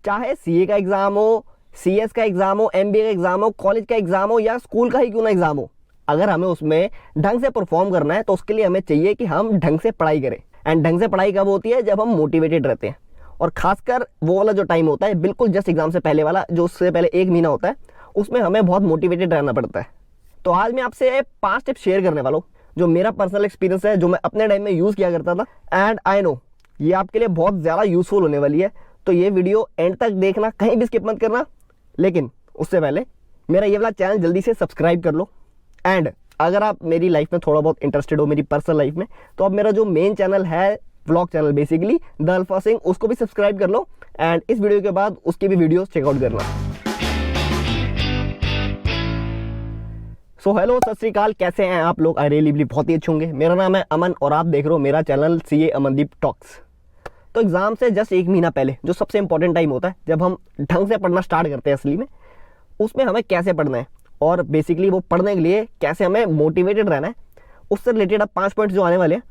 चाहे सीए का एग्जाम हो, सीएस का एग्जाम हो, एमबीए का एग्जाम हो, कॉलेज का एग्जाम हो या स्कूल का ही क्यों ना एग्जाम हो, अगर हमें उसमें ढंग से परफॉर्म करना है तो उसके लिए हमें चाहिए कि हम ढंग से पढ़ाई करें। एंड ढंग से पढ़ाई कब होती है? जब हम मोटिवेटेड रहते हैं। और खासकर वो वाला जो टाइम होता है बिल्कुल जस्ट एग्जाम से पहले वाला, जो उससे पहले 1 महीना होता है, उसमें हमें बहुत मोटिवेटेड रहना पड़ता है। तो आज मैं आपसे 5 टिप्स शेयर करने वाला हूँ जो मेरा पर्सनल एक्सपीरियंस है, जो मैं अपने टाइम में यूज़ किया करता था। एंड आई नो ये आपके लिए बहुत ज़्यादा यूजफुल होने वाली है। तो ये वीडियो एंड तक देखना, कहीं भी स्किप मत करना। लेकिन उससे पहले मेरा ये वाला चैनल जल्दी से सब्सक्राइब कर लो। एंड अगर आप मेरी लाइफ में थोड़ा बहुत इंटरेस्टेड हो, मेरी पर्सनल लाइफ में, तो अब मेरा जो मेन चैनल है, vlog channel basically, the alpha Singh, उसको भी सब्सक्राइब कर लो। एंड इस वीडियो के बाद उसकी भी वीडियोस चेकआउट करना। सो हेलो, सत श्री अकाल, कैसे हैं आप लोग? आई रियली बिलीव बहुत ही अच्छे होंगे। मेरा नाम है अमन और आप देख रहे हो मेरा चैनल सीए अमनदीप टॉक्स। तो एग्जाम से जस्ट 1 महीना पहले जो सबसे इंपॉर्टेंट टाइम होता है, जब हम ढंग से पढ़ना स्टार्ट करते हैं असली में, उसमें हमें कैसे पढ़ना है और बेसिकली वो पढ़ने के लिए कैसे हमें मोटिवेटेड रहना है, उससे रिलेटेड अब 5 पॉइंट्स जो आने वाले हैं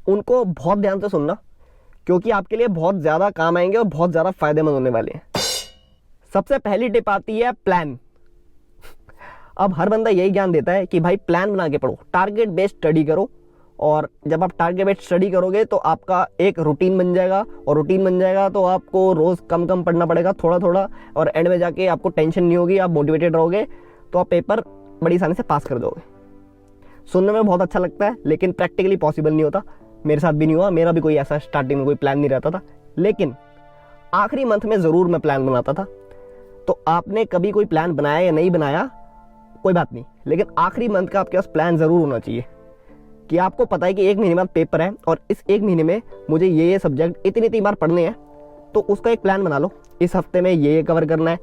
उनको बहुत ध्यान से सुनना, क्योंकि आपके लिए बहुत ज़्यादा काम आएंगे और बहुत ज़्यादा फायदेमंद होने वाले हैं। सबसे पहली टिप आती है प्लान। अब हर बंदा यही ज्ञान देता है कि भाई प्लान बना के पढ़ो, टारगेट बेस्ड स्टडी करो। और जब आप टारगेट बेस्ड स्टडी करोगे तो आपका एक रूटीन बन जाएगा, और रूटीन बन जाएगा तो आपको रोज़ कम कम पढ़ना पड़ेगा, थोड़ा थोड़ा, और एंड में जाके आपको टेंशन नहीं होगी, आप मोटिवेटेड रहोगे, तो आप पेपर बड़ी आसानी से पास कर दोगे। सुनने में बहुत अच्छा लगता है लेकिन प्रैक्टिकली पॉसिबल नहीं होता। मेरे साथ भी नहीं हुआ, मेरा भी कोई ऐसा स्टार्टिंग में कोई प्लान नहीं रहता था, लेकिन आखिरी मंथ में ज़रूर मैं प्लान बनाता था। तो आपने कभी कोई प्लान बनाया या नहीं बनाया कोई बात नहीं, लेकिन आखिरी मंथ का आपके पास प्लान ज़रूर होना चाहिए कि आपको पता है कि 1 महीने बाद पेपर है और इस 1 महीने में मुझे ये सब्जेक्ट इतनी बार पढ़ने हैं। तो उसका एक प्लान बना लो, इस हफ्ते में ये कवर करना है।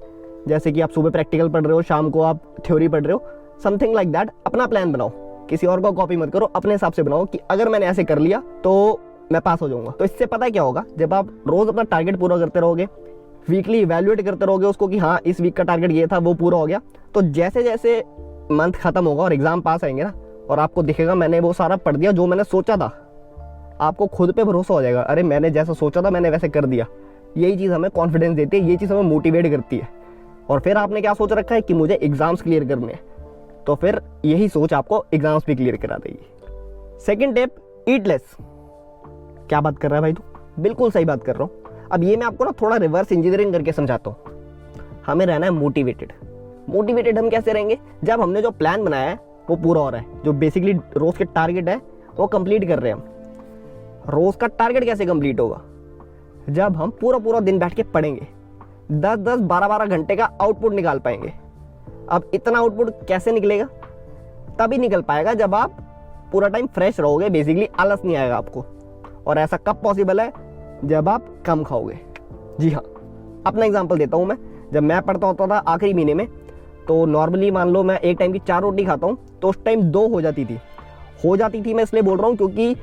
जैसे कि आप सुबह प्रैक्टिकल पढ़ रहे हो, शाम को आप थ्योरी पढ़ रहे हो, समथिंग लाइक दैट। अपना प्लान बनाओ, किसी और को कॉपी मत करो, अपने हिसाब से बनाओ कि अगर मैंने ऐसे कर लिया तो मैं पास हो जाऊंगा। तो इससे पता है क्या होगा, जब आप रोज़ अपना टारगेट पूरा करते रहोगे, वीकली इवैल्यूएट करते रहोगे उसको कि हाँ इस वीक का टारगेट ये था, वो पूरा हो गया, तो जैसे जैसे मंथ खत्म होगा और एग्जाम पास आएंगे ना, और आपको दिखेगा मैंने वो सारा पढ़ दिया जो मैंने सोचा था, आपको खुद पे भरोसा हो जाएगा, अरे मैंने जैसा सोचा था मैंने वैसे कर दिया। यही चीज़ हमें कॉन्फिडेंस देती है, ये चीज़ हमें मोटिवेट करती है। और फिर आपने क्या सोच रखा है कि मुझे एग्जाम्स क्लियर करने हैं, तो फिर यही सोच आपको एग्जाम्स भी क्लियर करा देगी। Second tip, eat less. क्या बात कर रहा है भाई तू? बिल्कुल सही बात कर रहा हूँ। अब ये मैं आपको ना थोड़ा रिवर्स इंजीनियरिंग करके समझाता हूँ। हमें रहना है मोटिवेटेड। मोटिवेटेड हम कैसे रहेंगे? जब हमने जो प्लान बनाया है वो पूरा हो रहा है, जो बेसिकली रोज़ के टारगेट है वो कंप्लीट कर रहे हैं हम। रोज़ का टारगेट कैसे कंप्लीट होगा? जब हम पूरा दिन बैठ के पढ़ेंगे, 10-10, 12-12 घंटे का आउटपुट निकाल पाएंगे। अब इतना आउटपुट कैसे निकलेगा? तभी निकल पाएगा जब आप पूरा टाइम फ्रेश रहोगे, बेसिकली आलस नहीं आएगा आपको। और ऐसा कब पॉसिबल है? जब आप कम खाओगे। जी हाँ, अपना एग्जांपल देता हूँ मैं। जब मैं पढ़ता होता था आखिरी महीने में, तो नॉर्मली मान लो मैं एक टाइम की 4 रोटी खाता हूँ, तो उस टाइम 2 हो जाती थी। मैं इसलिए बोल रहा हूँ क्योंकि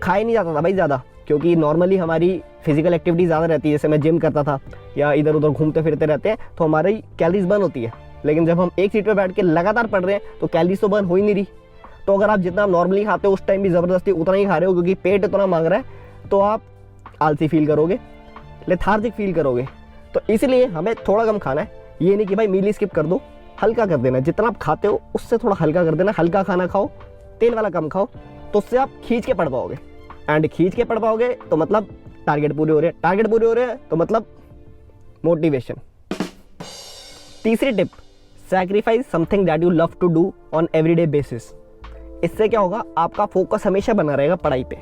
खाए नहीं जाता था भाई ज़्यादा, क्योंकि नॉर्मली हमारी फिजिकल एक्टिविटी ज़्यादा रहती है। जैसे मैं जिम करता था या इधर उधर घूमते फिरते रहते हैं तो हमारी कैलोरीज बर्न होती है। लेकिन जब हम एक सीट पर बैठ के लगातार पढ़ रहे हैं तो कैलोरीज तो बर्न हो ही नहीं रही। तो अगर आप जितना नॉर्मली खाते हो उस टाइम भी ज़बरदस्ती उतना ही खा रहे हो क्योंकि पेट इतना मांग रहा है, तो आप आलसी फील करोगे, लेथार्जिक फील करोगे। तो इसलिए हमें थोड़ा कम खाना है। ये नहीं कि भाई मील स्किप कर दो, हल्का कर देना। जितना आप खाते हो उससे थोड़ा हल्का कर देना। हल्का खाना खाओ, तेल वाला कम खाओ, तो उससे आप खींच के पढ़ पाओगे। एंड खींच के पढ़ पाओगे तो मतलब टारगेट पूरे हो रहे हैं। टारगेट पूरे हो रहे हैं तो मतलब मोटिवेशन। तीसरी tip, sacrifice something that you love to do on everyday basis. इससे क्या होगा, आपका फोकस हमेशा बना रहेगा पढ़ाई पे।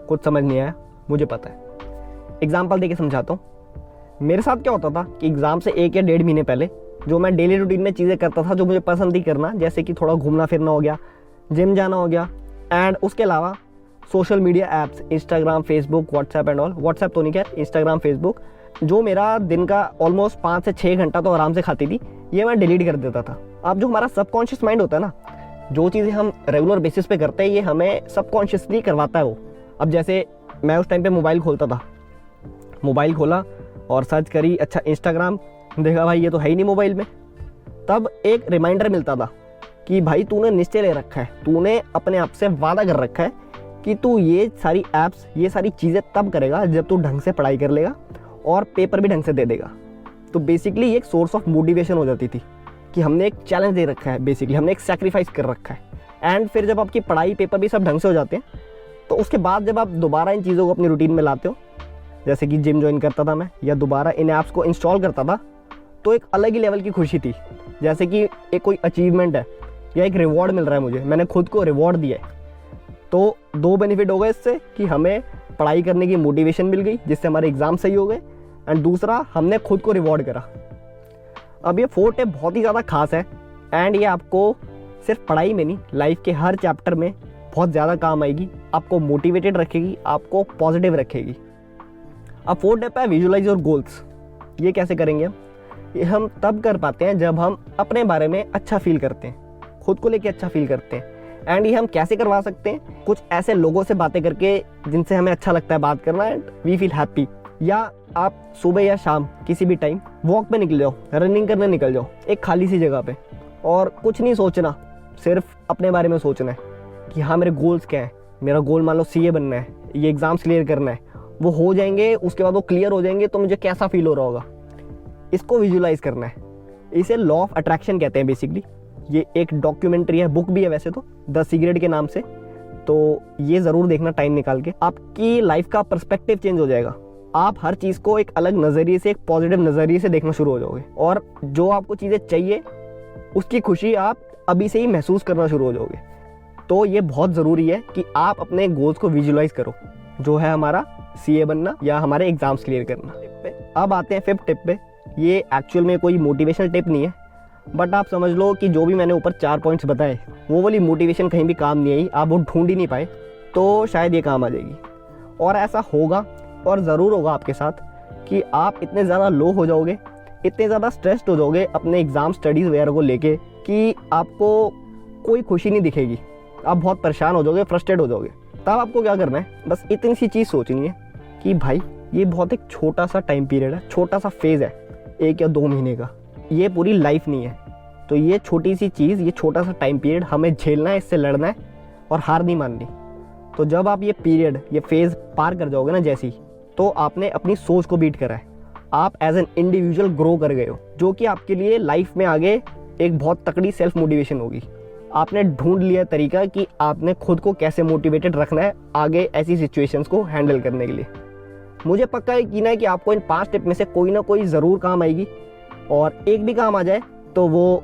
कुछ समझ नहीं आया? मुझे पता है, एग्जाम्पल देके समझाता हूँ। मेरे साथ क्या होता था कि एग्जाम से 1 या 1.5 महीने पहले जो मैं डेली रूटीन में चीज़ें करता था जो मुझे पसंद ही करना, जैसे कि थोड़ा घूमना फिरना हो गया, जिम जाना हो गया, एंड उसके अलावा social media apps, Instagram, Facebook, WhatsApp and all. WhatsApp तो नहीं, खैर इंस्टाग्राम, फेसबुक, जो मेरा दिन का ऑलमोस्ट 5 से 6 घंटा तो आराम से खाती थी, ये मैं डिलीट कर देता था। अब जो हमारा सबकॉन्शियस माइंड होता है ना, जो चीज़ें हम रेगुलर बेसिस पे करते हैं ये हमें सबकॉन्शियसली करवाता है वो। अब जैसे मैं उस टाइम पे मोबाइल खोलता था, मोबाइल खोला और सर्च करी, अच्छा इंस्टाग्राम, देखा भाई ये तो है ही नहीं मोबाइल में। तब एक रिमाइंडर मिलता था कि भाई तूने निश्चय ले रखा है, तूने अपने आप से वादा कर रखा है कि तू ये सारी ऐप्स, ये सारी चीज़ें तब करेगा जब तू ढंग से पढ़ाई कर लेगा और पेपर भी ढंग से दे देगा। तो बेसिकली एक सोर्स ऑफ मोटिवेशन हो जाती थी कि हमने एक चैलेंज दे रखा है, बेसिकली हमने एक सेक्रीफाइस कर रखा है। एंड फिर जब आपकी पढ़ाई पेपर भी सब ढंग से हो जाते हैं, तो उसके बाद जब आप दोबारा इन चीज़ों को अपनी रूटीन में लाते हो, जैसे कि जिम ज्वाइन करता था मैं या दोबारा इन ऐप्स को इंस्टॉल करता था, तो एक अलग ही लेवल की खुशी थी। जैसे कि एक कोई अचीवमेंट है या एक रिवॉर्ड मिल रहा है मुझे, मैंने खुद को रिवॉर्ड दिया है। तो दो बेनिफिट हो गए इससे कि हमें पढ़ाई करने की मोटिवेशन मिल गई, जिससे हमारे एग्ज़ाम सही हो गए, एंड दूसरा हमने खुद को रिवॉर्ड करा। अब ये 4 टिप बहुत ही ज़्यादा खास है एंड ये आपको सिर्फ पढ़ाई में नहीं, लाइफ के हर चैप्टर में बहुत ज़्यादा काम आएगी, आपको मोटिवेटेड रखेगी, आपको पॉजिटिव रखेगी। अब 4 टिप है विजुअलाइज योर गोल्स। ये कैसे करेंगे हम? ये हम तब कर पाते हैं जब हम अपने बारे में अच्छा फील करते हैं, खुद को लेके अच्छा फील करते हैं। एंड ये हम कैसे करवा सकते हैं? कुछ ऐसे लोगों से बातें करके जिनसे हमें अच्छा लगता है बात करना एंड वी फील हैप्पी। या आप सुबह या शाम किसी भी टाइम वॉक पे निकल जाओ, रनिंग करने निकल जाओ एक खाली सी जगह पे, और कुछ नहीं सोचना, सिर्फ अपने बारे में सोचना है कि हाँ मेरे गोल्स क्या हैं। मेरा गोल मान लो CA बनना है, ये एग्ज़ाम्स क्लियर करना है, वो हो जाएंगे, उसके बाद वो क्लियर हो जाएंगे तो मुझे कैसा फील हो रहा होगा, इसको विजुलाइज करना है। इसे लॉ ऑफ अट्रैक्शन कहते हैं बेसिकली। ये एक डॉक्यूमेंट्री है, बुक भी है वैसे तो, द सीक्रेट के नाम से, तो ये ज़रूर देखना टाइम निकाल के। आपकी लाइफ का पर्सपेक्टिव चेंज हो जाएगा, आप हर चीज़ को एक अलग नज़रिए से, एक पॉजिटिव नज़रिए से देखना शुरू हो जाओगे, और जो आपको चीज़ें चाहिए उसकी खुशी आप अभी से ही महसूस करना शुरू हो जाओगे। तो ये बहुत ज़रूरी है कि आप अपने गोल्स को विजुलाइज करो, जो है हमारा CA बनना या हमारे एग्ज़ाम्स क्लियर करना। अब आते हैं 5th टिप पे। ये एक्चुअल में कोई मोटिवेशनल टिप नहीं है, बट आप समझ लो कि जो भी मैंने ऊपर 4 पॉइंट्स बताए, वो वाली मोटिवेशन कहीं भी काम नहीं आई, आप वो ढूंढ ही नहीं पाए, तो शायद ये काम आ जाएगी। और ऐसा होगा और ज़रूर होगा आपके साथ कि आप इतने ज़्यादा लो हो जाओगे, इतने ज़्यादा स्ट्रेस्ड हो जाओगे अपने एग्ज़ाम स्टडीज़ वगैरह को लेके कि आपको कोई खुशी नहीं दिखेगी, आप बहुत परेशान हो जाओगे, फ्रस्ट्रेट हो जाओगे। तब आपको क्या करना है? बस इतनी सी चीज़ सोचनी है कि भाई ये बहुत एक छोटा सा टाइम पीरियड है, छोटा सा फेज़ है 1 या 2 महीने का, ये पूरी लाइफ नहीं है। तो ये छोटी सी चीज़, ये छोटा सा टाइम पीरियड हमें झेलना है, इससे लड़ना है और हार नहीं माननी। तो जब आप ये पीरियड, ये फेज़ पार कर जाओगे ना जैसी, तो आपने अपनी सोच को बीट करा है, आप एज एन इंडिविजुअल ग्रो कर गए हो, जो कि आपके लिए लाइफ में आगे एक बहुत तकड़ी सेल्फ मोटिवेशन होगी। आपने ढूंढ लिया तरीका कि आपने खुद को कैसे मोटिवेटेड रखना है आगे ऐसी सिचुएशंस को हैंडल करने के लिए। मुझे पक्का यकीन है कि आपको इन 5 टिप में से कोई ना कोई ज़रूर काम आएगी, और एक भी काम आ जाए तो वो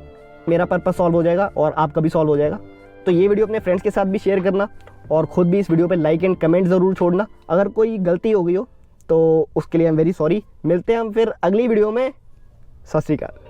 मेरा पर्पस सॉल्व हो जाएगा और आपका भी सॉल्व हो जाएगा। तो ये वीडियो अपने फ्रेंड्स के साथ भी शेयर करना, और ख़ुद भी इस वीडियो पे लाइक एंड कमेंट ज़रूर छोड़ना। अगर कोई गलती हो गई हो तो उसके लिए आई एम वेरी सॉरी। मिलते हैं हम फिर अगली वीडियो में। सत श्री अकाल।